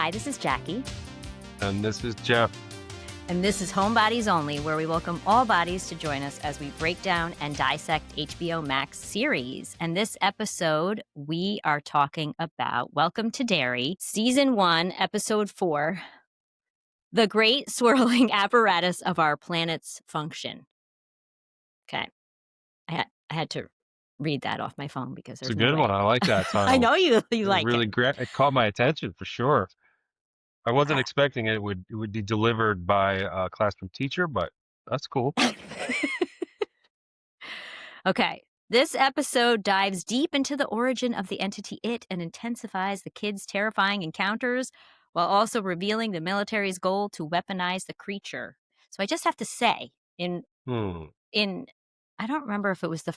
Hi, this is Jackie. And this is Jeff. And this is Homebodies Only, where we welcome all bodies to join us as we break down and dissect HBO Max series. And this episode, we are talking about Welcome to Derry, Season 1, Episode 4, The Great Swirling Apparatus of Our Planet's Function. Okay. I had to read that off my phone because there's It's a good one. I like that title. I know you like really it. great. It caught my attention for sure. I wasn't expecting it would be delivered by a classroom teacher, but that's cool. Okay. This episode dives deep into the origin of the entity It and intensifies the kids' terrifying encounters while also revealing the military's goal to weaponize the creature. So I just have to say, in I don't remember if it was the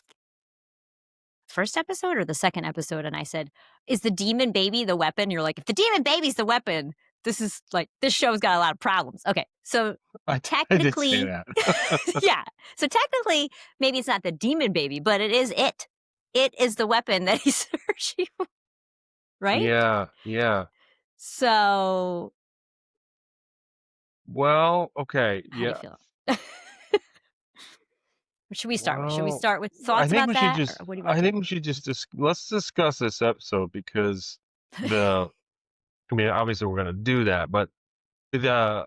first episode or the second episode, and I said, is the demon baby the weapon? You're like, if the demon baby's the weapon, this show's got a lot of problems. Okay, so technically, I did say that. yeah. So technically, maybe it's not the demon baby, but it is it. It is the weapon that he's searching for, right? Yeah. So, well, okay, how do you feel? Should we start? Should we start with thoughts about that? I think we should just let's discuss this episode because obviously we're going to do that, but the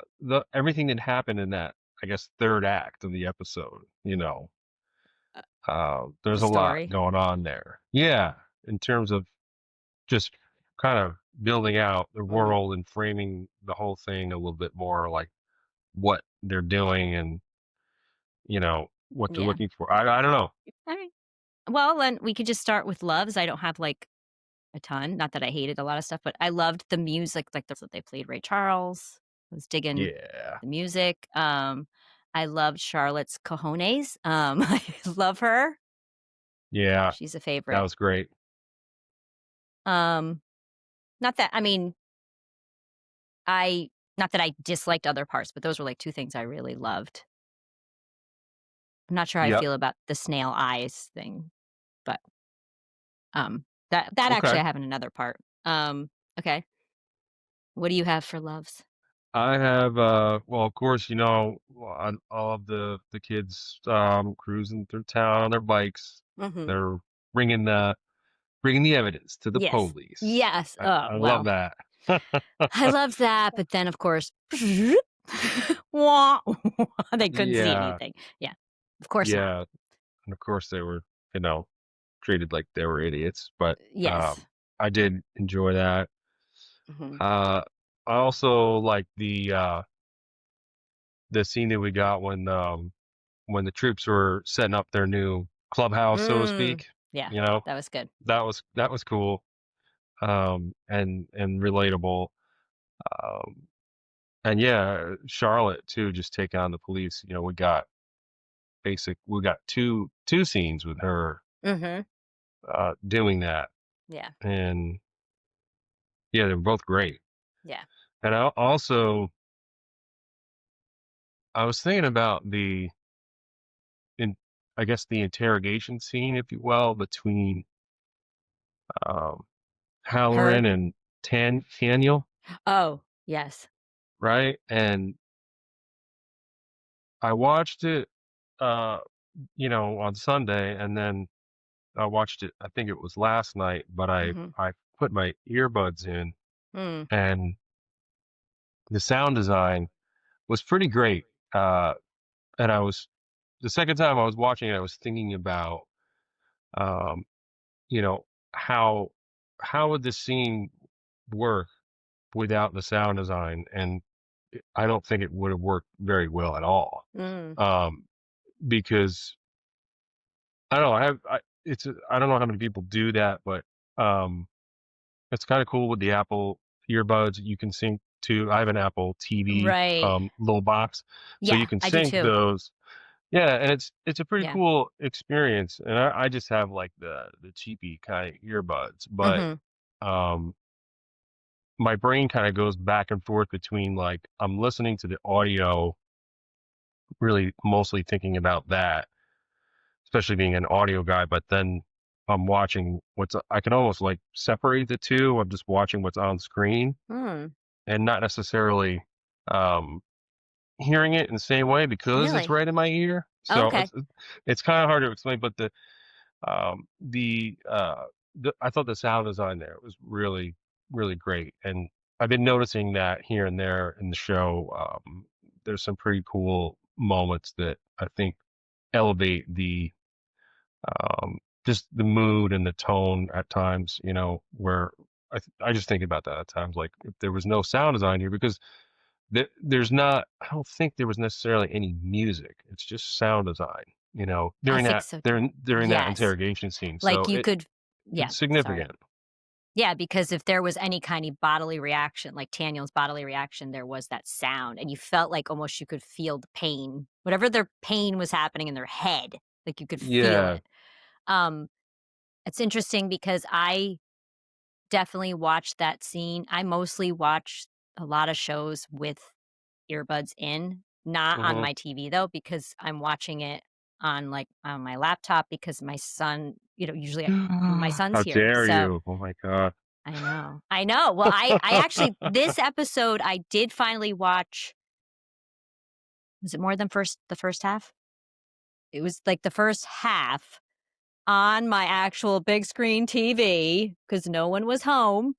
everything that happened in that, I guess, third act of the episode, there's a lot going on there. Yeah, in terms of just kind of building out the world and framing the whole thing a little bit more, like what they're doing and what they're looking for. I don't know. All right. Well, then we could just start with loves. I don't have like a ton. Not that I hated a lot of stuff, but I loved the music, like that they played Ray Charles. I was digging the music. I loved Charlotte's cojones. I love her. Yeah. She's a favorite. That was great. Not that I disliked other parts, but those were like two things I really loved. I'm not sure how I feel about the snail eyes thing, but that actually I have in another part. Okay. What do you have for loves? I have well, of course, all of the kids cruising through town on their bikes. They're bringing the evidence to the police. Yes. I love that. I loved that, but then of course they couldn't see anything. Yeah. Of course not. And of course they were, treated like they were idiots, but yes. I did enjoy that. I also like the scene that we got when the troops were setting up their new clubhouse, so to speak. Yeah, that was good. That was cool, and relatable. And yeah, Charlotte too, just take on the police. We got two scenes with her doing that. Yeah. And yeah, they're both great. Yeah. And I was thinking about the interrogation scene, if you will, between Halloran and Daniel. Oh, yes. Right? And I watched it on Sunday, and then I watched it, I think it was last night, but I put my earbuds in and the sound design was pretty great. And the second time I was watching it, I was thinking about, how would this scene work without the sound design? And I don't think it would have worked very well at all. Because I don't know, I don't know how many people do that, but it's kind of cool with the Apple earbuds. You can sync to, I have an Apple TV little box, so you can sync those. Yeah, and it's a pretty cool experience. And I just have like the cheapy kind of earbuds, but my brain kind of goes back and forth between, like, I'm listening to the audio, really mostly thinking about that, especially being an audio guy, but then I'm watching I can almost like separate the two. I'm just watching what's on screen. and not necessarily um, hearing it in the same way because it's Really? right in my ear. So Okay. it's kind of hard to explain, but I thought the sound design there was really really great, and I've been noticing that here and there in the show. There's some pretty cool moments that I think elevate the just the mood and the tone at times. Where I just think about that at times, like if there was no sound design here because there's not. I don't think there was necessarily any music. It's just sound design. I During think that so too. during that Yes. interrogation scene. Like So you could yeah, it's sorry. significant. Yeah, because if there was any kind of bodily reaction, like Taniel's bodily reaction, there was that sound, and you felt like almost you could feel the pain. Whatever their pain was happening in their head, like you could feel Yeah. it. Um, it's interesting because I definitely watched that scene. I mostly watch a lot of shows with earbuds in, not on Hmm. my TV though, because I'm watching it on like on my laptop because my son, usually my son's How here. dare So you? Oh my God. I know. I know. Well, I actually this episode I did finally watch. Was it more than the first half? It was like the first half on my actual big screen TV because no one was home.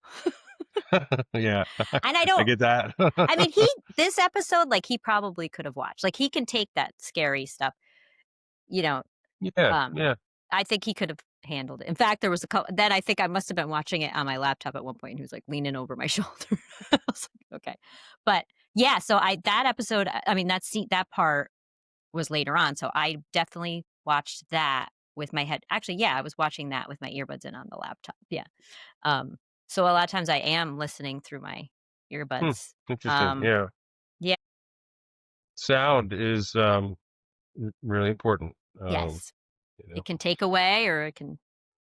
Yeah, And I I don't get that. I mean, this episode, like, he probably could have watched. Like, he can take that scary stuff, you know, Yeah, um, yeah. I think he could have handled it. In fact, there was a couple then I think I must have been watching it on my laptop at one point, and he was, like, leaning over my shoulder. I was like, "Okay." But, yeah, so I that episode, I mean, that part was later on, so I definitely watched that with my head actually, yeah, I was watching that with my earbuds in on the laptop, yeah. Um, so a lot of times I am listening through my Hmm. earbuds. Interesting. Um, Yeah, yeah, sound is really important. yes. You It know. can take away or it can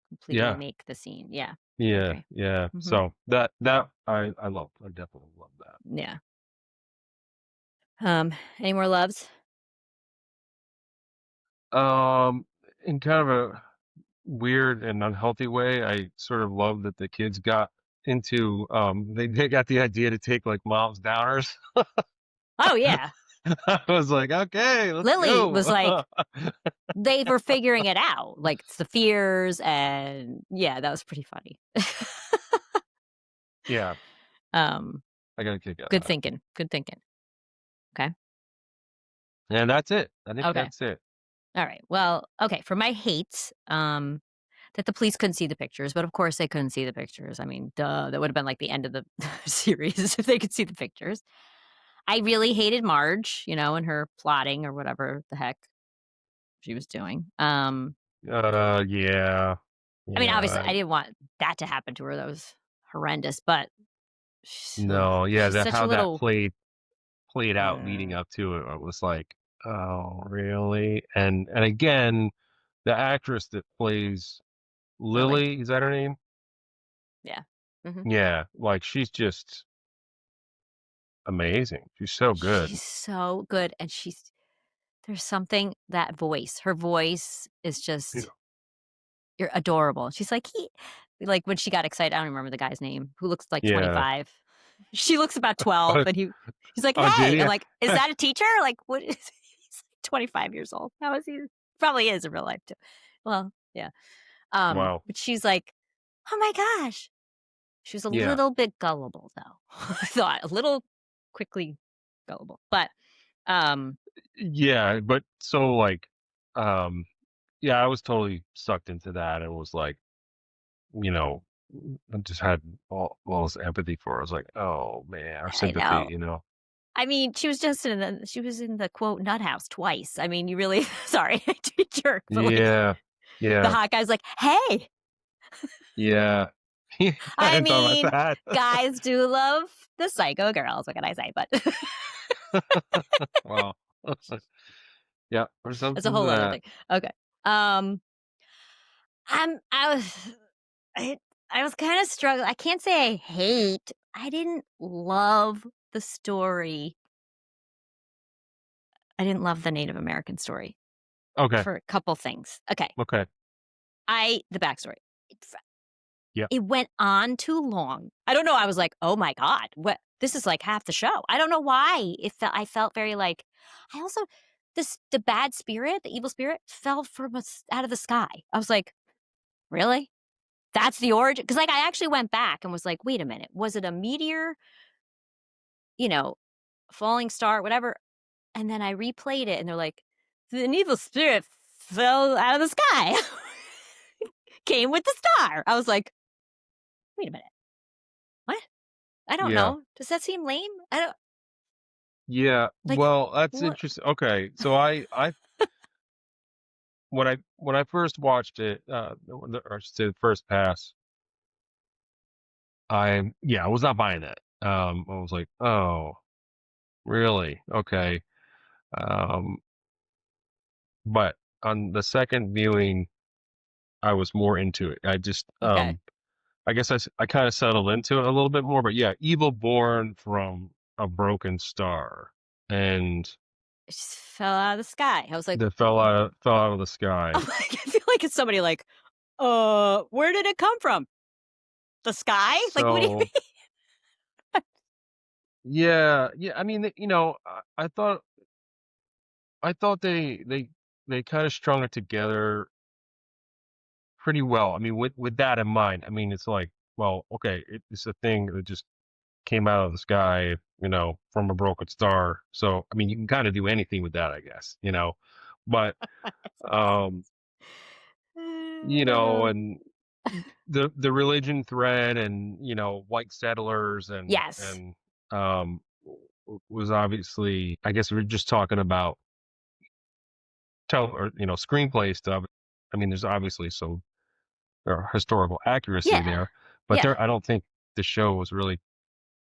completely Yeah, make the scene. Yeah, I yeah, agree. yeah. Mhm. So that I love. I definitely love that. Yeah. Any more loves? In kind of a weird and unhealthy way, I sort of love that the kids got into they got the idea to take like mom's downers. Oh, yeah. I was like, okay, let's Lily was go. like they were figuring it out, like, it's the fears and yeah, that was pretty funny. Yeah, Um, I got a kick out of good that. thinking, good thinking. Okay, And that's it. I think okay. that's it. Alright, well, okay, for my hates, that the police couldn't see the pictures, but of course they couldn't see the pictures. I mean, duh, that would have been like the end of the series if they could see the pictures. I really hated Marge, and her plotting or whatever the heck she was doing. Yeah, I mean, obviously, yeah. I didn't want that to happen to her. That was horrendous, but ugh, No, yeah. she's That such a how that little played out leading uh, up to it. It was like, oh, really? And again, the actress that plays Lily. Lily, is that her name? Yeah. Mhm. Yeah, like she's just amazing. She's so good. She's so good, and there's something that voice. Her voice is Yeah. just you're adorable. She's like when she got excited, I don't remember the guy's name, who looks like Yeah. 25. She looks about 12 Oh, and he's like, oh, did "Hey." I'm he? like, "Is that a teacher?" Like, what is he's 25 years old. How is he? Probably is in real life too. Well, yeah. Wow. But she's like, "Oh my gosh." She was a Yeah. little bit gullible though. I thought a little quickly gullible. But Yeah, but so like, um, yeah, I was totally sucked into that and was like, you know, I just had all this empathy for her. I was like, oh man, our I sympathy, know. you know. I mean, she was in the quote nut house twice. I mean, you really sorry to be a jerk, but like Yeah. the Yeah. hot guy's like, "Hey." Yeah. I I hadn't thought mean, about that. guys do love the psycho girls, what can I say? But Wow. Yeah, or that's a something to whole other that. thing. Okay. Um, I was I I was kinda struggling. I can't say I hate. I didn't love the story. I didn't love the Native American story Okay. for a couple things. Okay. Okay. The backstory. It's Yeah. it went on too long. I don't know, I was like, "Oh my god, what?" this is like half the show. I don't know why I felt very like I also the bad spirit, the evil spirit fell from out of the sky. I was like, "Really? That's the origin?" Because like I actually went back and was like, "Wait a minute. Was it a meteor, you know, falling star, whatever?" And then I replayed it and they're like, "An evil spirit fell out of the sky." Came with the star. I was like, "Wait a minute. What? I don't Yeah. know. Does that seem lame? I don't Yeah. like Well, that's what." interesting. Okay. So I when I first watched it, or I should say the first pass, I was not buying that. I was like, "Oh, really? Okay." Um, but on the second viewing, I was more into it. Okay. I guess I kind of settled into it a little bit more, but yeah, evil born from a broken star and It just fell out of the sky. I was like, that fell out of the sky. I'm like, I feel like it's somebody like, where did it come from? The sky? Like, what do you So yeah, yeah. I mean, I thought they kind of strung it together pretty well. I mean, with that in mind, I mean, it's like, well, okay, it's a thing that just came out of the sky, from a broken star. So, I mean, you can kind of do anything with that, I guess. But um, mean? and the religion thread and white settlers Yes. and was obviously, I guess we're just talking about screenplay stuff. I mean, there's obviously some historical accuracy Yeah. there, but Yeah. I don't think the show was really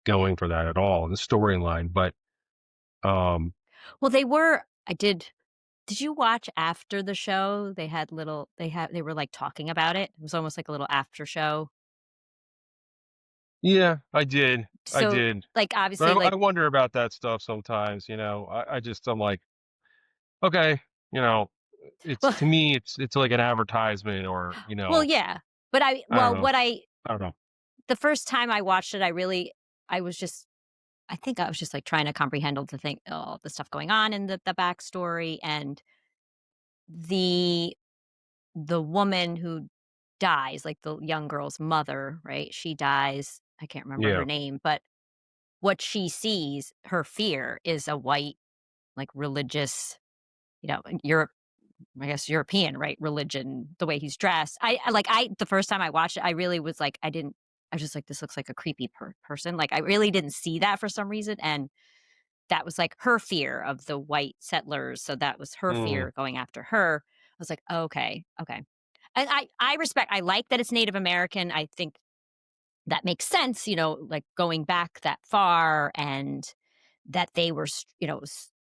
going for that at all, the storyline. But um, Well, they were I did you watch after the show? They were, like, talking about it. It was almost like a little after show. yeah, I So, did, like, but obviously, like I wonder about that stuff sometimes. I'm like, okay, you know, it's well to me, it's like an advertisement, or well, yeah. But I don't know, what I I don't know. the first time I watched it, I was just I think I was just, like, trying to comprehend all the stuff going on in the backstory, and the the woman who dies, like, the young girl's mother, right? She dies. I can't remember her Yeah, name, but what she sees, her fear, is a white, like, religious, Europe I guess European, right, religion, the way he's dressed. I the first time I watched it, I really was like, I was just like, "This looks like a creepy person." Like, I really didn't see that for some reason, and that was, like, her fear of the white settlers, so that was her mm, fear going after her. I was like, "Okay, okay." And I like that it's Native American. I think that makes sense, like, going back that far and that they were, a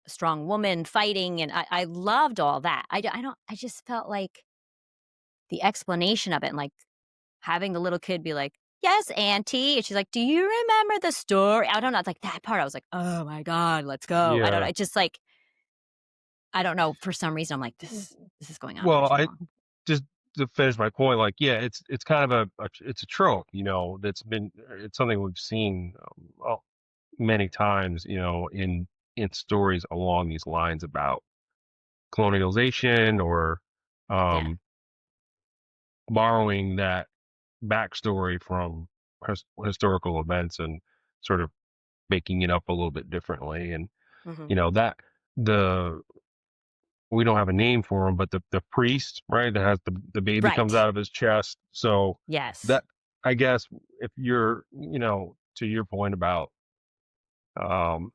strong woman fighting, and I loved all that. I don't I just felt like the explanation of it and, like, having the little kid be like, "Yes, auntie," and she's like, "Do you remember the story?" I don't know, like, that part, I was like, "Oh my god, let's go." I don't know, yeah. it just, like I don't know, for some reason, I'm like, this is going on for Well, too I long." just to finish my point, like, yeah, it's kind of it's a trope, it's something we've seen, many times, in stories along these lines about colonialization, or Yeah. um, borrowing that backstory from historical events and sort of making it up a little bit differently. And Mhm. that the we don't have a name for him, but the priest, right, that has the baby comes Right. out of his chest. So Yes. that, I guess, if you're, to your point about, um,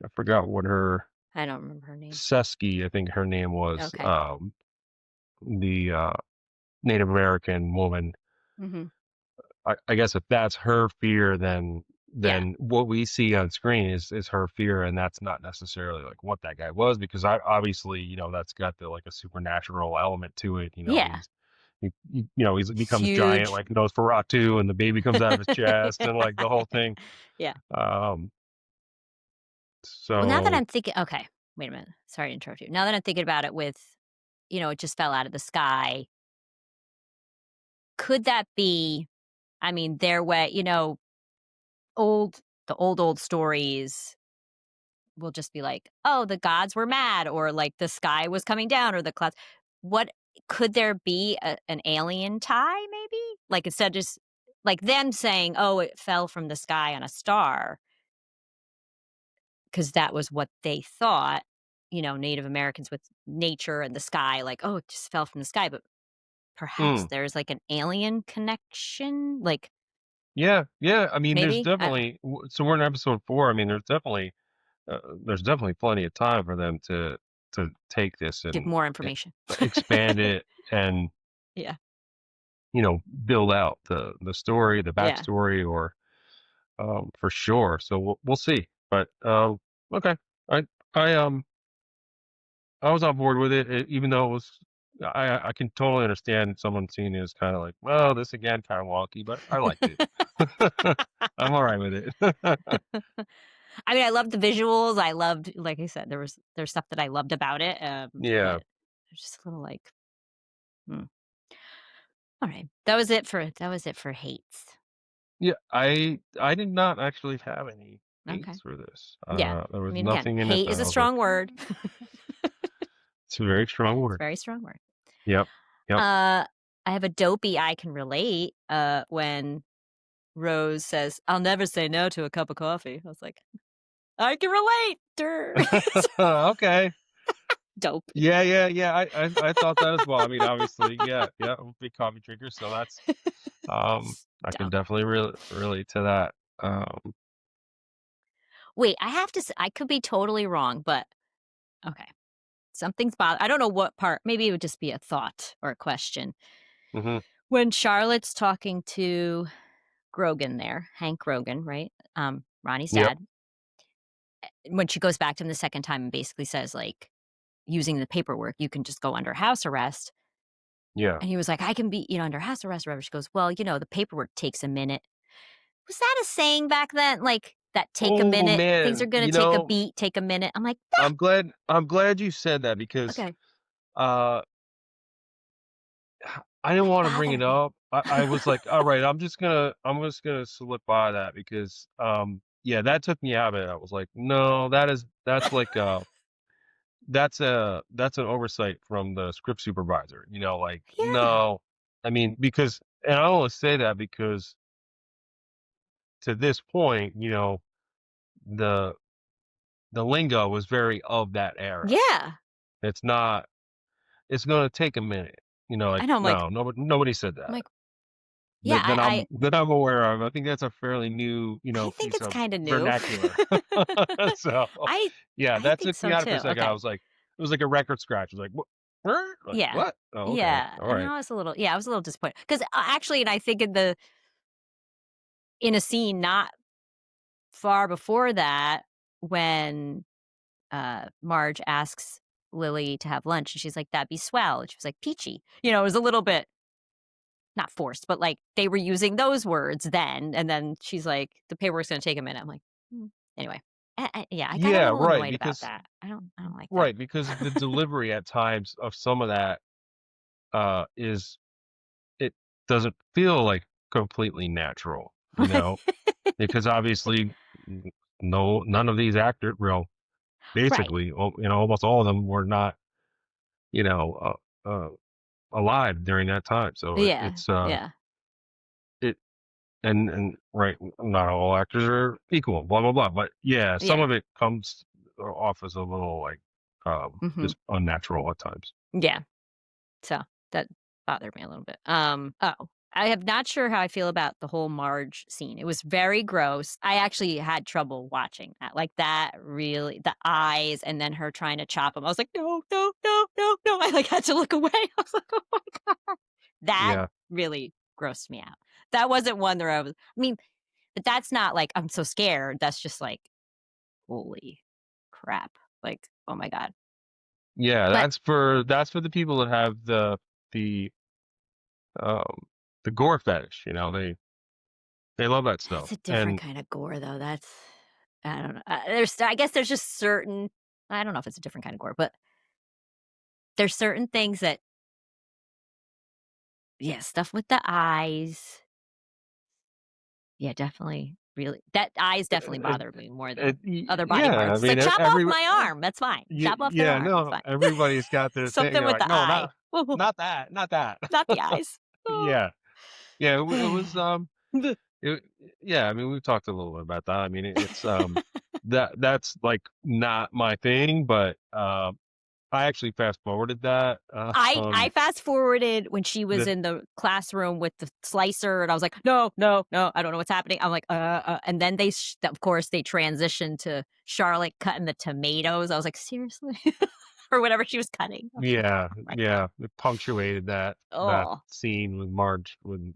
I forgot what her I don't remember her name. Sesky, I think her name was, Okay. the Native American woman. Mhm. I guess if that's her fear, then Yeah. what we see on screen is her fear, and that's not necessarily like what that guy was, because I obviously, that's got the like a supernatural element to it. Yeah. He becomes giant Huge. like Nosferatu, and the baby comes out of his chest, and like the whole thing. Yeah. Um, Well, now that so I'm thinking okay, wait a minute. Sorry to interrupt you. Now that I'm thinking about it with, it just fell out of the sky, could that be, I mean, their way, old old stories will just be like, "Oh, the gods were mad," or like the sky was coming down or the clouds. What could there be an alien tie maybe? Like instead of just like them saying, "Oh, it fell from the sky on a star," because that was what they thought, Native Americans with nature and the sky, like, "Oh, it just fell from the sky," but perhaps Mm. there's like an alien connection, like Yeah, yeah. I mean, there's maybe? definitely so we're in episode 4. I mean, there's definitely plenty of time for them to take this Give and more e information. expand it and, Yeah. build out the story, the Yeah. backstory, or for sure. So we'll see. But okay, I I I was on board with it, even though it was. I can totally understand someone seeing it as kind of like, well, this again, kind of wonky, but I liked it. I'm all right with it. I mean, I loved the visuals. I loved, like I said, there's stuff that I loved about it, Yeah. but it's just a little like, hmm. All right, that was it for hates. Yeah, I did not actually have any Okay, hates for this. yeah. There I was mean, again, nothing in it hate that is I a was like, strong word. "It's a very strong It's a word." very strong word. Yep, yep. Uh, I have a dopey I can relate. When Rose says, "I'll never say no to a cup of coffee." I was like, I can relate. Durr. Okay. Dope. Yeah, yeah, yeah, I thought that as well. I mean, obviously, yeah, yeah, I'm a big coffee drinker, so I can Dumb. definitely relate to that. Wait, I have to. I could be totally wrong, but okay. Something's bother I don't know what part, maybe it would just be a thought or a question. Mhm. When Charlotte's talking to Grogan there, Hank Grogan, right? Ronnie's Yep. dad, when she goes back to him the second time and basically says, like, using the paperwork, you can just go under house arrest. Yeah. And he was like, I can be, under house arrest or whatever. She goes, well, the paperwork takes a minute. Was that a saying back then? Like, that take a Oh, minute, things are man, going to take a beat, take a minute. I'm like, "Ah, I'm glad you said that because, okay. uh I didn't That wanna bring it bothered me. up. I was like, "Alright, I'm just gonna slip by that," because, yeah, that took me out of it. I was like, "No, that's like, that's an oversight from the script supervisor," like, Yeah. no. I mean, because and I only say that because to this point, the the lingo was very of that era. Yeah. It's not it's gonna take a minute, like, I know. no, nobody said I'm that. like, yeah, That I'm aware of. I think that's a fairly new, I think piece it's of kinda new. vernacular. So, I yeah, I that think took me so out of it for too. a second. I Okay. was like it was like a record scratch. I was like, "What? Like, Yeah. what? Oh, okay. Yeah, and Alright." I was a little disappointed because actually, and I think in a scene not far before that, when, Marge asks Lily to have lunch, and she's like, "That'd be swell," and she was like, "Peachy." It was a little bit not forced, but, like, they were using those words then, and then she's like, "The paperwork's gonna take a minute." I'm like, "Hmm." Anyway, yeah, I got a Yeah, little right, annoyed about because that. I don't like that. right, because the delivery at times of some of that, is it doesn't feel, like, completely natural, because obviously, n no none of these actors, well, Right. basically, almost all of them were not, you know, alive during that time. So Yeah, yeah, it and right, not all actors are equal, blah blah blah. But yeah, some yeah, of it comes off as a little like mhm, just unnatural at times. yeah. So, that bothered me a little bit. I am not sure how I feel about the whole Marge scene. It was very gross. I actually had trouble watching that. Like, that really the eyes and then her trying to chop him. I was like, "No, no, no, no, no." I, like, had to look away. I was like, "Oh my god." That Yeah, really grossed me out. That wasn't one where I mean, but that's not like, I'm so scared. That's just like, "Holy crap." Like, "Oh my god." yeah. But That's for the people that have the um the gore fetish. They love that that's stuff. a different And kind of gore, though. That's I don't know. I guess there's just certain. I don't know if it's a different kind of gore, but there's certain things that, yeah, stuff with the eyes. Yeah, definitely. really that eyes definitely it, bothered me more than other body yeah, I parts. It's mean, like, "Chop off my arm, that's fine. Chop off their yeah, arm, it's no, fine." everybody's got their thing. Something They're with like, the no, eye. not that, not that. Not the eyes. Oh. Yeah, yeah, it was it, yeah. I mean, we've talked a little bit about that. I mean, it's that's like not my thing, but I actually fast forwarded that. I fast forwarded when she was The in the classroom with the slicer, and I was like, "No, no, no, I don't know what's happening." I'm like, and then of course, they transitioned to Charlotte cutting the tomatoes. I was like, "Seriously?" Or whatever she was cutting. I was like, Yeah, "Oh my god." yeah, it punctuated that Oh, scene with Marge with,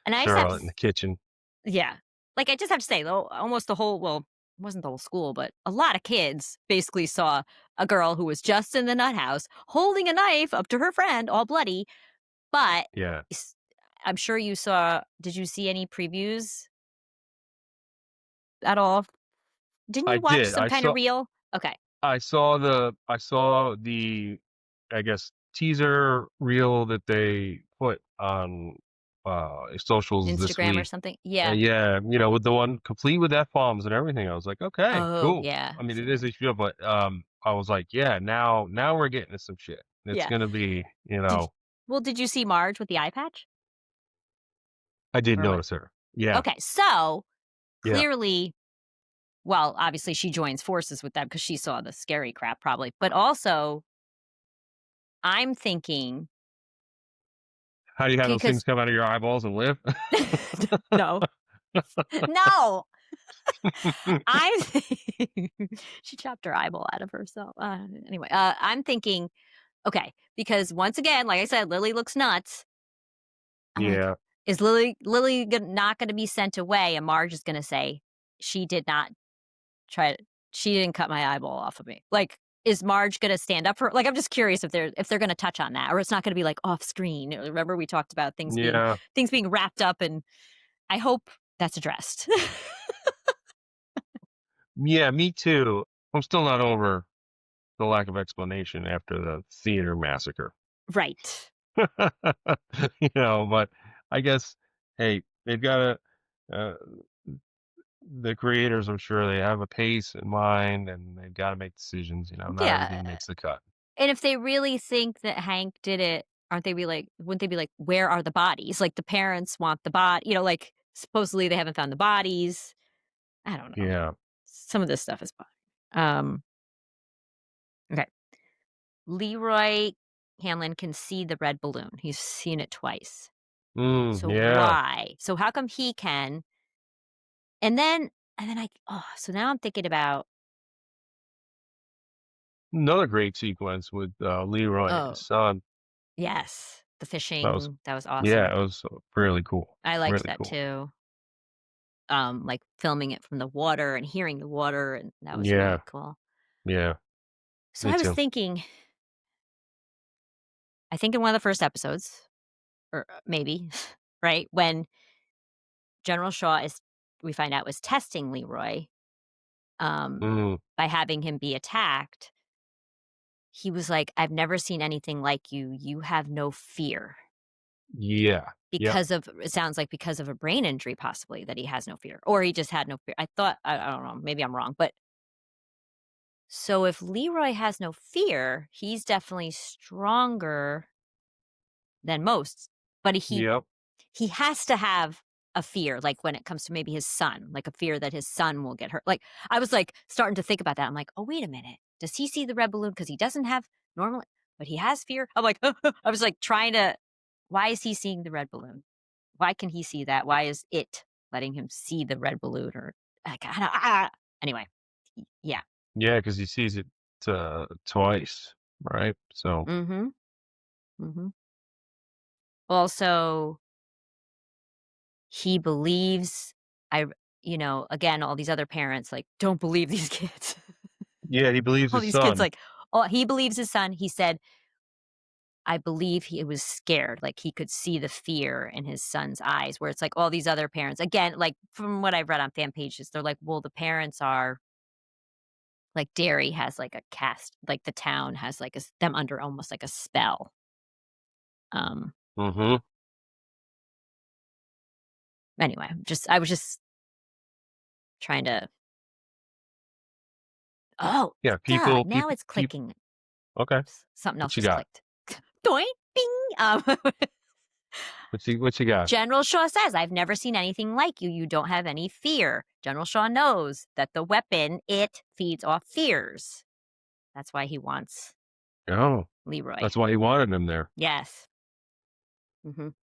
and I just have to Charlotte in the kitchen. yeah. Like, I just have to say, though, almost the whole well, it wasn't the whole school, but a lot of kids basically saw a girl who was just in the nut house holding a knife up to her friend, all bloody, but Yeah, s I'm sure you saw did you see any previews at all? Didn't I you watch did. some kinda reel? Okay. I saw the, I guess, teaser reel that they put on, socials this Instagram or week. something? Yeah. Yeah, with the one complete with F-bombs and everything. I was like, "Okay, Oh, cool." yeah. I mean, I've it seen is that. HBO, but, I was like, "Yeah, now we're getting to some shit. It's Yeah. gonna be, Did did you see Marge with the eye patch? I did Or what? notice her. Yeah, Okay, so, yeah. clearly well, obviously, she joins forces with them because she saw the scary crap probably, but also, I'm thinking How do you have those things because come out of your eyeballs and live? no. No! I'm she chopped her eyeball out of herself. Anyway, I'm thinking, okay, because once again, like I said, Lily looks nuts. I'm like, Yeah, is Lily not going to be sent away? And Marge is going to say she did not try. She didn't cut my eyeball off of me. Like, is Marge going to stand up for? Like, I'm just curious if they're going to touch on that, or it's not going to be like off screen. Remember we talked about yeah. things being wrapped up, and I hope that's addressed. Yeah, me too. I'm still not over the lack of explanation after the theater massacre. Right. But I guess, hey, they've got uh, the creators, I'm sure they have a pace in mind and they've got to make decisions. Not Yeah. everything makes the cut. And if they really think that Hank did it, wouldn't they be like, where are the bodies? Like the parents want the like supposedly they haven't found the bodies. I don't know. Yeah. Some of this stuff is bothering. Okay. Leroy Hanlon can see the red balloon. He's seen it twice. So Yeah. why? So how come he can? And then so now I'm thinking about Another great sequence with Leroy and his oh, son. yes, the That was, fishing. That was yeah, awesome. it was really cool. I liked Really that cool. too. Like filming it from the water and hearing the water, and that was Yeah. really cool. Yeah. So Me I was too. thinking, I think in one of the first episodes, or maybe, right, when General Shaw we find out was testing Leroy, Mm, by having him be attacked, he was like, "I've never seen anything like you. You have no fear." yeah. Yep. Because of it sounds like because of a brain injury possibly that he has no fear, or he just had no fear. I don't know, maybe I'm wrong, but so if Leroy has no fear, he's definitely stronger than most, but Yep. he has to have a fear, like, when it comes to maybe his son, like, a fear that his son will get hurt. Like, I was, like, starting to think about that. I'm like, "Oh, wait a minute. Does he see the red balloon? Because he doesn't have normal but he has fear?" I'm like, I was, like, trying to why is he seeing the red balloon? Why can he see that? Why is it letting him see the red balloon or like, I don't anyway, yeah. Yeah, because he sees it twice, right? So, Mhm, mhm. Also, he believes I again, all these other parents, like, "Don't believe these kids." yeah, he believes All his these kids, son. like oh, he believes his son. He said, "I believe he was scared." Like, he could see the fear in his son's eyes, where it's like all these other parents again, like, from what I've read on fan pages, they're like, "Well, the parents are" like, Derry has, like, a cast like, the town has, like, them under almost like a spell. Um, Mhm. anyway, I was just Trying to Oh, Yeah, duh, people, now people, it's people. clicking. Okay, Something else what you just got? clicked. Doink, ding. What you got? General Shaw says, "I've never seen anything like you. You don't have any fear." General Shaw knows that the weapon, it feeds off fears. That's why he wants Oh, Leroy. that's why he wanted him there. Yes. Mhm.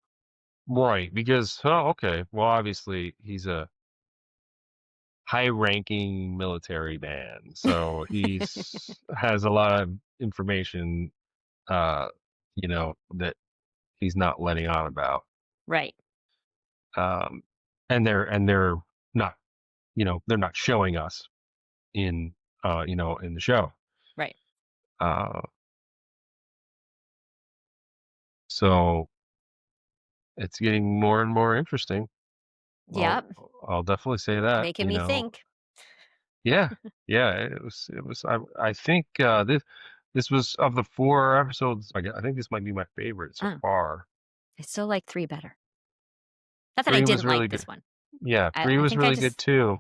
Right, because okay. Well, obviously he's a high-ranking military man, so he's has a lot of information, uh, that he's not letting on about. Right, Um, and they're not, they're not showing us in, in the show. right. Uh, so it's getting more and more interesting. Yep, I'll definitely say that. making me think. Yeah, yeah. It was. I think this was of the 4 episodes. I think this might be my favorite so Oh, far. I still like 3 better. Not that I 3 was didn't like really good. this one. Yeah, I 3 I was think I really good just too.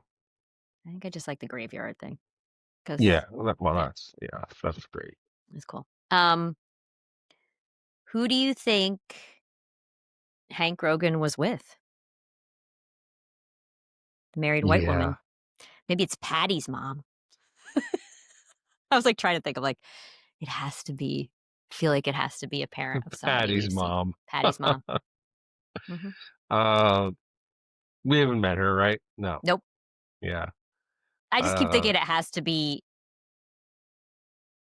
I think I just like the graveyard thing Yeah, 'cause well, yeah, that's yeah, that's great. it's cool. Who do you think Hank Rogan was with? The married white Yeah, woman. Maybe it's Patty's mom. I was, like, trying to think of, like, it has to be I feel like it has to be a parent of somebody Patty's we've seen. mom. Patty's mom. Mhm. uh, we haven't met her, right? No. Nope. Yeah. I just keep Uh, thinking it has to be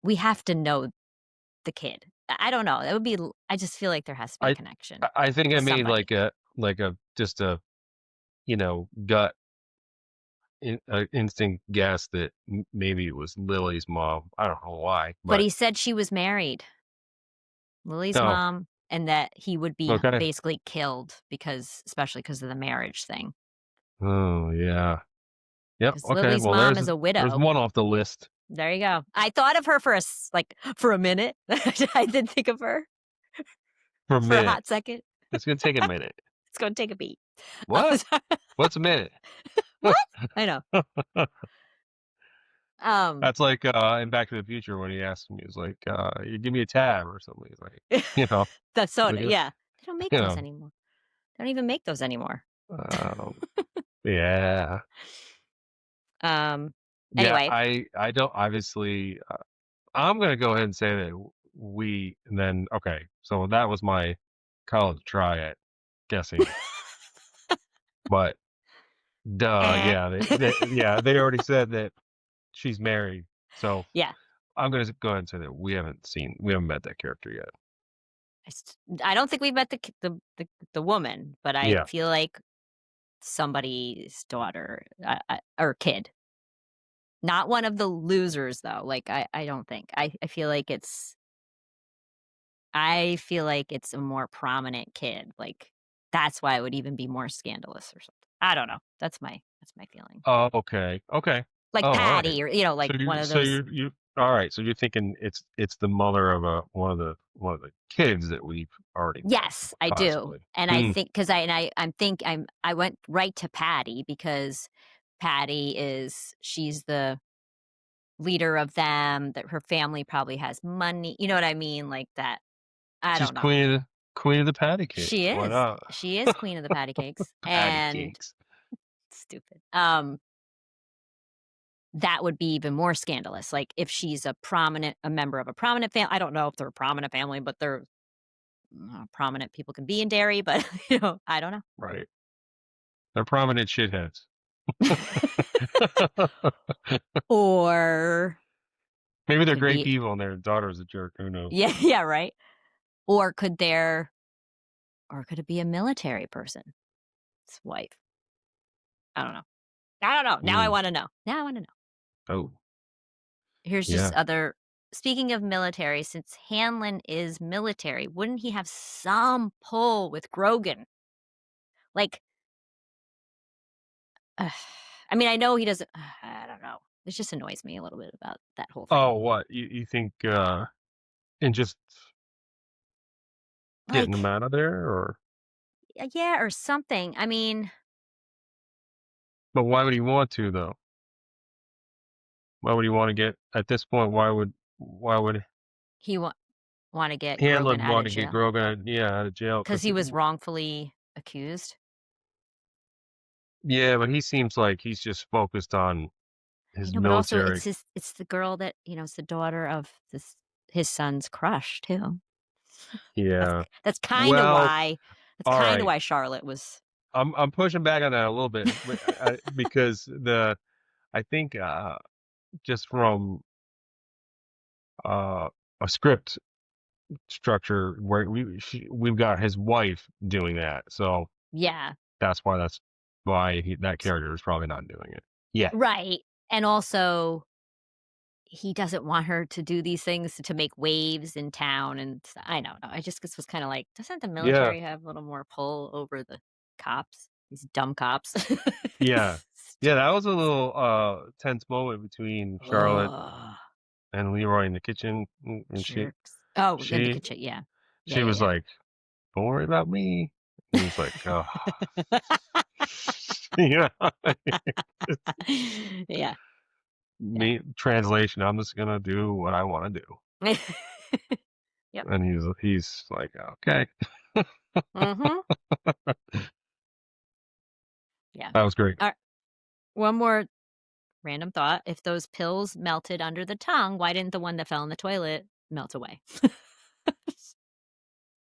we have to know the kid. I don't know. It would be l I just feel like there has to be a I connection I think I with made somebody. like a just a gut instinct guess that maybe it was Lily's mom. I don't know why, But but he said she was married, Lily's oh, mom, and that he would be okay. basically killed because especially because of the marriage thing. Oh yeah. Yep. Because Okay. Lily's Well, mom there's is a there's widow. one off the list There you go. I thought of her for for a minute. I did think of her for a for a minute. hot second. It's gonna take a minute. It's gonna take a beat. What? What's a minute? What? I know. Um, That's like in Back to the Future when he asked me, he was like, "You give me a tab or something." He's like, you know, the like, soda, yeah. They don't make you those know, anymore. They don't even make those anymore. um, yeah, Um, yeah. anyway, I don't obviously. I'm gonna go ahead and say that and then okay. So that was my college try at guessing, but duh, eh. yeah, they already said that she's married. So Yeah. I'm gonna go ahead and say that we haven't met that character yet. I don't think we've met the woman, but I Yeah. feel like somebody's daughter, or kid. Not one of the losers though. Like I don't think. I feel like it's a more prominent kid. Like that's why it would even be more scandalous or something. I don't know. That's my feeling. Oh, okay. Okay. Like Oh, all right. Patty or like one of those. You all right. So you're thinking it's the mother of one of the kids that we've already met, Yes, I do. possibly. And I Hmm. think cuz I went right to Patty because Patty is she's the leader of them, that her family probably has money. You know what I mean? Like that. I She's don't know. queen of the patty cakes. She Why is. not? She is queen of the patty cakes Patty and cakes. stupid. That would be even more scandalous. Like if she's a member of a prominent family. I don't know if they're a prominent family, but they're prominent people can be in Derry, but I don't Right. They're prominent shitheads. know. Or Maybe they're could great be people and their daughter's a jerk. Who knows? yeah, yeah, right. Or could it be a military person's wife? I don't know. I don't know. Now I Mm. want to know. Now I want to know. Oh, Here's just yeah. other speaking of military, since Hanlon is military, wouldn't he have some pull with Grogan? Like, I mean, I know he doesn't. I don't know. It just annoys me a little bit about that whole thing. Oh, what you think? And just getting Like, them out of there, or yeah, or something. I mean, But why would he want to though? Why would he want to get at this point? Why would He wanna get Grogan Hanlon out want of to get jail Grogan, yeah, out of jail? because Because he was wrongfully accused. yeah, but he seems like he's just focused on I his know, but also military. it's the girl that, it's the daughter of his son's crush too. That's Yeah. that's kinda Well, why that's all kinda right. why Charlotte was I'm pushing back on that a little bit, but because I think just from uh, a script structure where we've got his wife doing that, so Yeah, that's why that character is probably not doing it yet. right, and also, he doesn't want her to do these things to make waves in town, and I don't know, I just was kinda like, doesn't the Yeah, military have a little more pull over the cops? These dumb cops. yeah, yeah. Stupid. That was a little tense moment between Charlotte Ugh, and Leroy in the kitchen, and jerks. Oh, in the she kitchen, yeah. Yeah, she was yeah, like, "Don't worry about me." And he's like, "Oh." You know, yeah. Yeah, yeah. me translation. I'm just gonna do what I want to do, Yep. and he's like, okay, Mhm. Yeah. that was great. Alri one more random thought, if those pills melted under the tongue, why didn't the one that fell in the toilet melt away?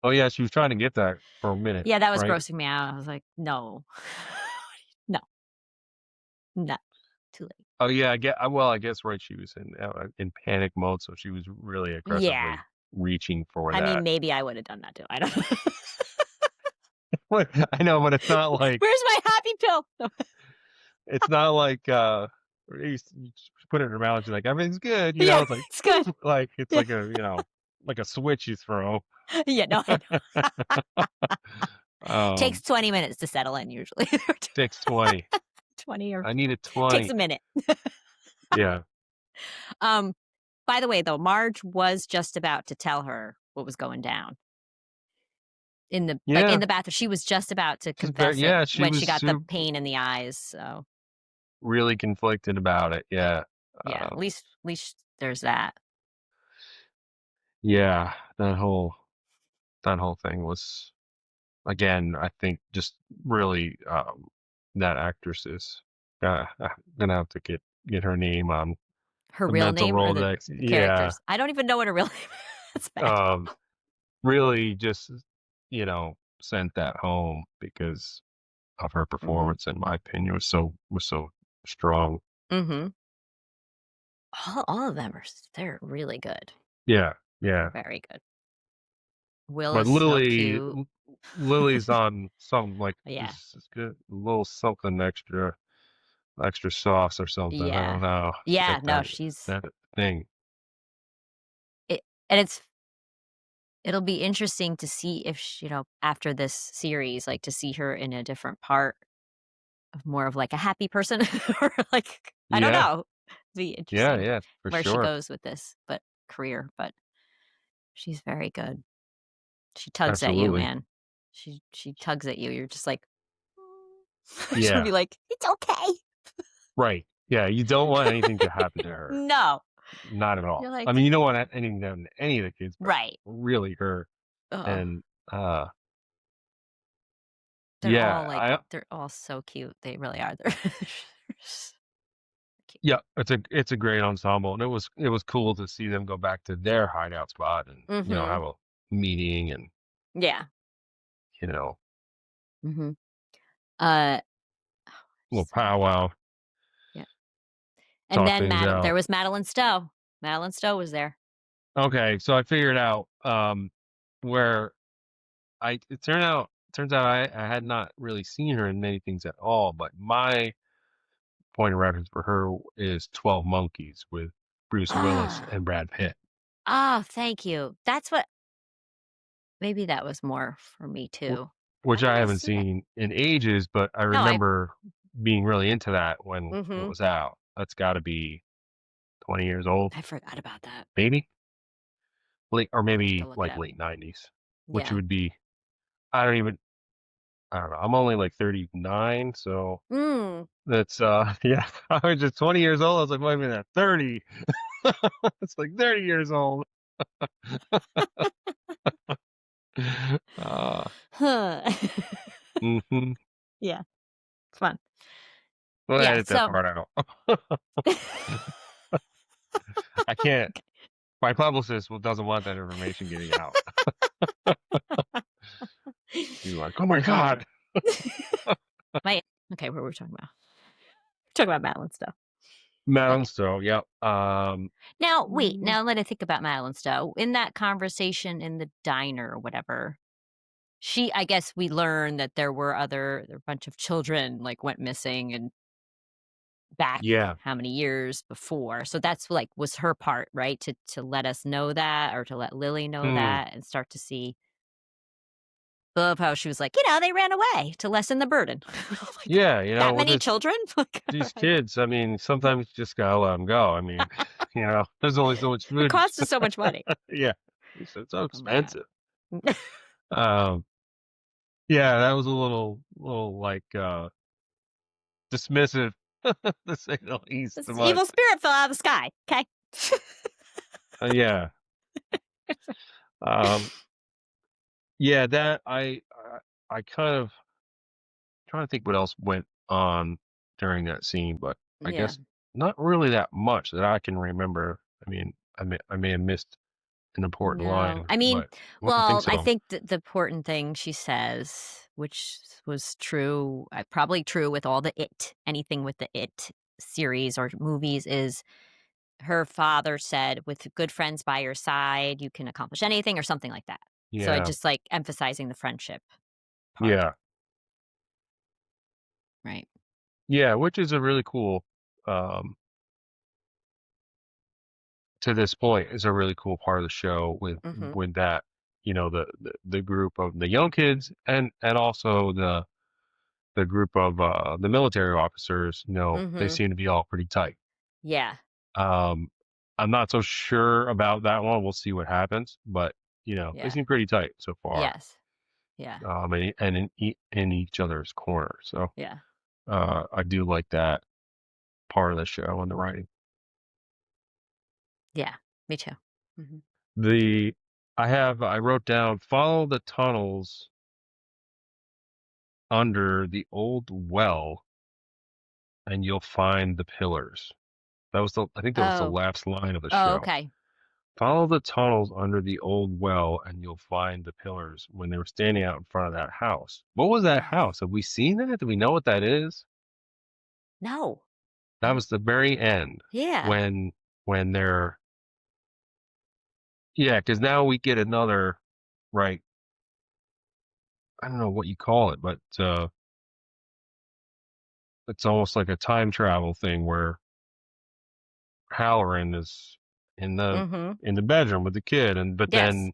Oh yeah, she was trying to get that for a minute, Yeah, that was right? grossing me out. I was like, "No. No, no, too late." Oh yeah, I guess right. She was in panic mode, so she was really Yeah. aggressively reaching for I mean, that. maybe I would have done that too. I don't know. I know, but it's not like "Where's my happy pill?" No. it's not like you just put it in her mouth. She's like, everything's good, you know. Yeah, It's like it's good. like it's Yeah. like a like a switch you throw. Yeah, no, I know. Takes um, 20 minutes to settle in usually. takes 20. 20 or I needed takes 20. a minute. Yeah. Um, by the way, though, Marge was just about to tell her what was going down in Yeah. the bathroom. She was just about to She's very confess it yeah, she when she was got the pain in the eyes, so, really conflicted about it. Yeah. yeah, Um, at least there's that. yeah, that whole thing was again, I think just really that actress is I'm gonna have to get her name on Her the real mental name or Rolodex. the Yeah. characters? I don't even know what her real name is. That's bad. Um really just sent that home because of her Mhm, performance in my opinion was so strong. mhm. All of them they're really good. Yeah. They're Yeah. very good. Will But is so cute. Lily's on some like Yeah, this is good, a little something extra sauce or something. I yeah. don't know. She's Yeah, got no, that thing. it and it'll be interesting to see if after this series, like, to see her in a different part of more of, like, a happy person or, like, I don't Yeah. know. Be Yeah, interesting yeah, for where she sure. goes with this, but career, but she's very good. She tugs at you, Absolutely. man. She tugs at you. You're just like, she'll Yeah. be like, "It's okay." Right. Yeah, you don't want anything to happen to her. No. Not at You're all. I like, mean, you don't want anything to happen to any of the kids, but right. really her. Ugh. And yeah, I They're all so cute. They really are. They're s cute. yeah, it's a great ensemble, and it was cool to see them go back to their hideout spot and Mhm. have a meeting and Yeah. you know Mhm. Uh, little say powwow, yeah. And talk then things There out. was Madeline Stowe. Madeline Stowe was there. Okay, so I figured out where I it turns out I had not really seen her in many things at all, but my point of reference for her is 12 Monkeys with Bruce Willis Ah. and Brad Pitt, Oh, thank you. That's what maybe that was more for me wh- too. which When did I I haven't see that? seen in ages, but I No, I remember being really into that when it mhm. was out. That's got to be 20 years old, I forgot about that. maybe late or I'll have to maybe look it like up. late 90s, which Yeah. would be I don't even I don't know. I'm only like 39, so Mm. that's yeah. I was just 20 years old. I was like, wait a minute, 30. It's like 30 years old. Uh, Huh. mhm. Yeah, fun. Well, Yeah, edit that so part out. I can't. My publicist doesn't want that information getting out. You're like, oh my Uh, god, my okay, what were we talking about? Talking about Madeline stuff. Madam. Okay. So, yeah. Now, wait, Mm, now let I think about Madeline Stowe. In that conversation in the diner or whatever, I guess we learned that there were a bunch of children like went missing and back yeah, how many years before. So that's like was her part, right? To let us know that or to let Lily know mm, that and start to see. I love how she was like, they ran away to lessen the burden. I'm like, yeah. that With many this children? Like, all these right. kids, I mean, sometimes you just gotta let them go. I mean, there's only so much It food. costs us so much money. Yeah, it's so Oh my god. expensive. Um, yeah, that was a little like dismissive, to say the least. This But evil spirit fell out of the sky. Okay. yeah, um, yeah, that I kind of trying to think what else went on during that scene, but I Yeah. guess not really that much that I can remember. I mean, I may have missed an important No. line, I mean, but I don't think well, I so. think the important thing she says, which was true, probably true with all the anything with the it series or movies, is her father said, with good friends by your side, you can accomplish anything or something like that. So I Yeah, just like emphasizing the friendship part, yeah, right? yeah, which is a really cool. Um, to this point, is a really cool part of the show Mhm. with that. The group of the young kids and also the group of the military officers. They Mhm. seem to be all pretty tight. Yeah. Um, I'm not so sure about that one. We'll see what happens, but they Yeah. seem pretty tight so far. Yes. Yeah. And in each other's corner. So Yeah. I do like that part of the show and the writing. Yeah. Me too. Mhm. The I wrote down, follow the tunnels under the old well and you'll find the pillars. I think that was the Oh. last line of the Oh, show. okay. Follow the tunnels under the old well and you'll find the pillars, when they were standing out in front of that house. What was that Oh. house? Have we seen that? Do we know what that is? No. That I was the very end Yeah. when they're, yeah, because now we get another, right. I don't know what you call it, but it's almost like a time travel thing where Halloran is in the Mhm. bedroom with the kid, and but Yes. then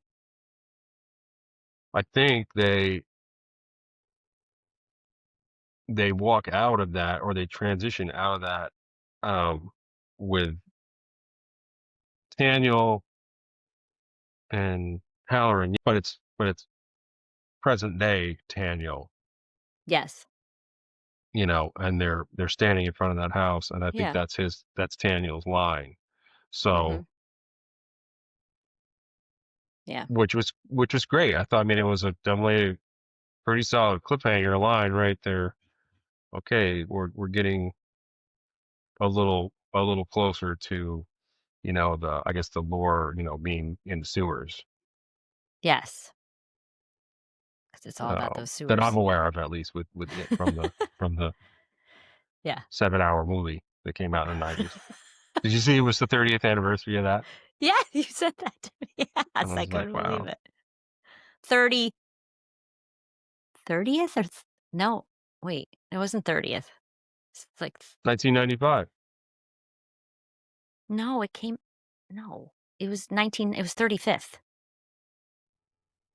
I think they walk out of that, or they transition out of that, um, with Daniel and Halloran, but it's present day Daniel, Yes. and they're standing in front of that house, and I think Yeah. that's Daniel's line. Mhm. So, Yeah. which was great. I thought, I mean, it was a definitely pretty solid cliffhanger line right there. Okay, we're getting a little closer to, the, I guess, the lore, being in the sewers, Yes. 'Cause it's all about those that I'm sewers. aware of, at least with it from the Yeah. 7-hour movie that came out in the 90s. Did you see it was the 30th anniversary of that? Yeah, you said that to me. I Yes, I was like, couldn't believe wow, it. 30 30th or no, wait, it wasn't 30th. It's like 1995. no, no, it was 35th.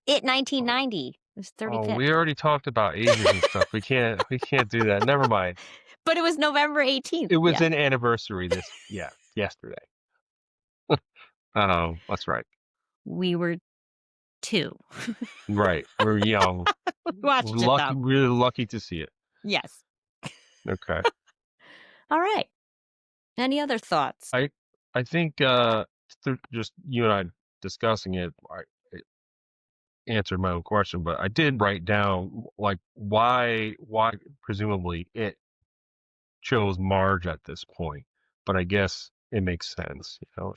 1990. It was Oh, we 35th. already talked about ages and stuff. We can't do that. Never mind. But it was November 18th. It was Yeah. an anniversary yesterday. Oh, that's right. We were 2. Right. We're young. We're Watched it, lucky, though. really lucky to see it. Yes. Okay. All right. Any other thoughts? I I think through just you and I discussing it, it answered my own question, but I did write down like why presumably it chose Marge at this point. But I guess it makes sense. You know,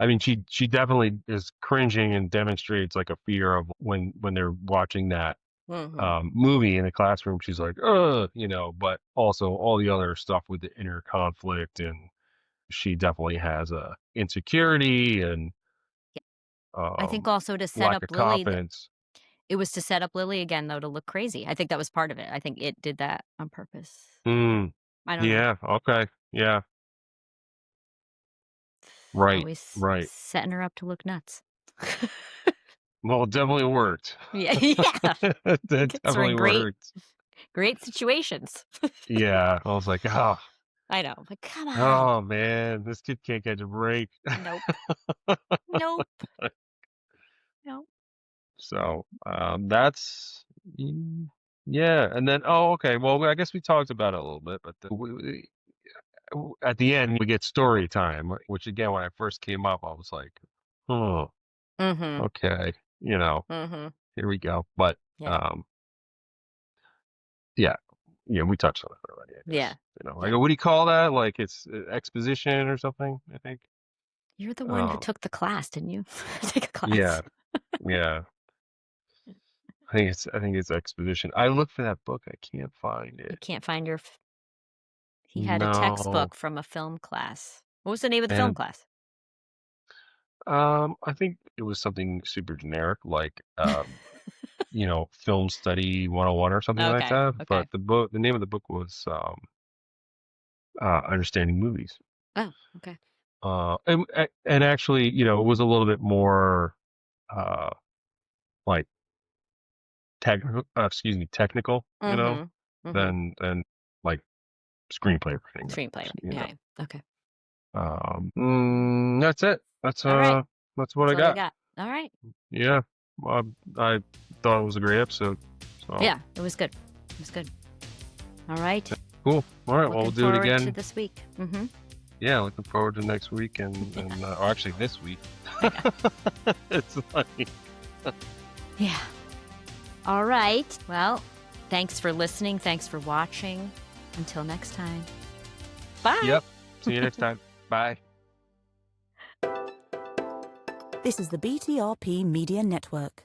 I mean she definitely is cringing and demonstrates like a fear of when they're watching that Mhm. movie in the classroom. She's like, you know, but also all the other stuff with the inner conflict, and she definitely has a insecurity and Yeah. I think um, also to set lack up of Lily confidence. it was to set up Lily again, though, to look crazy. I think that was part of it. I think it did that on purpose. Mm, I don't know. yeah. Okay. Yeah. Right. Always Right. setting her up to look nuts. Well, it definitely worked. Yeah, yeah. That Gets her in definitely worked. great situations. Yeah. I was like, I know, but come on. oh man, this kid can't catch a break. Nope. Nope. Nope. So that's yeah. And then okay. Well, I guess we talked about it a little bit, but at the end we get story time, which again, when I first came up, I was like, oh, Mhm. okay, you know, Mhm. here we go. But Yeah. um, yeah, yeah, we touched on it already, I Yeah. guess. You know, like Yeah. what do you call that? Like it's exposition or something, I think. You're the one who Um, took the class, didn't you? Take a yeah, class. yeah. I think it's exposition. I looked for that book. I can't find You it. can't find your he had a No. textbook from a film class. What was the name of the film And class? I think it was something super generic, like you know, film study 101 or something like Okay. that. Okay. But the name of the book was Understanding Movies. Oh, okay. And actually, you know, it was a little bit more uh like technical, technical, you know, Mhm. Mhm. than like screenplay writing. Screenplay. You Yeah, know, yeah. Okay. that's it. That's All right. that's what That's I all you got. got. All right. Yeah, I thought it was a great episode. So Yeah, it was good. It was good. All right. cool. All right, well, we'll Looking do it forward to again. this week. Mhm. Yeah, looking forward to next week Yeah. or actually this week. I know. It's like, Yeah. All right. Well, thanks for listening. Thanks for watching. Until next time. Bye. yep. See you next time. Bye. This is the BTRP Media Network.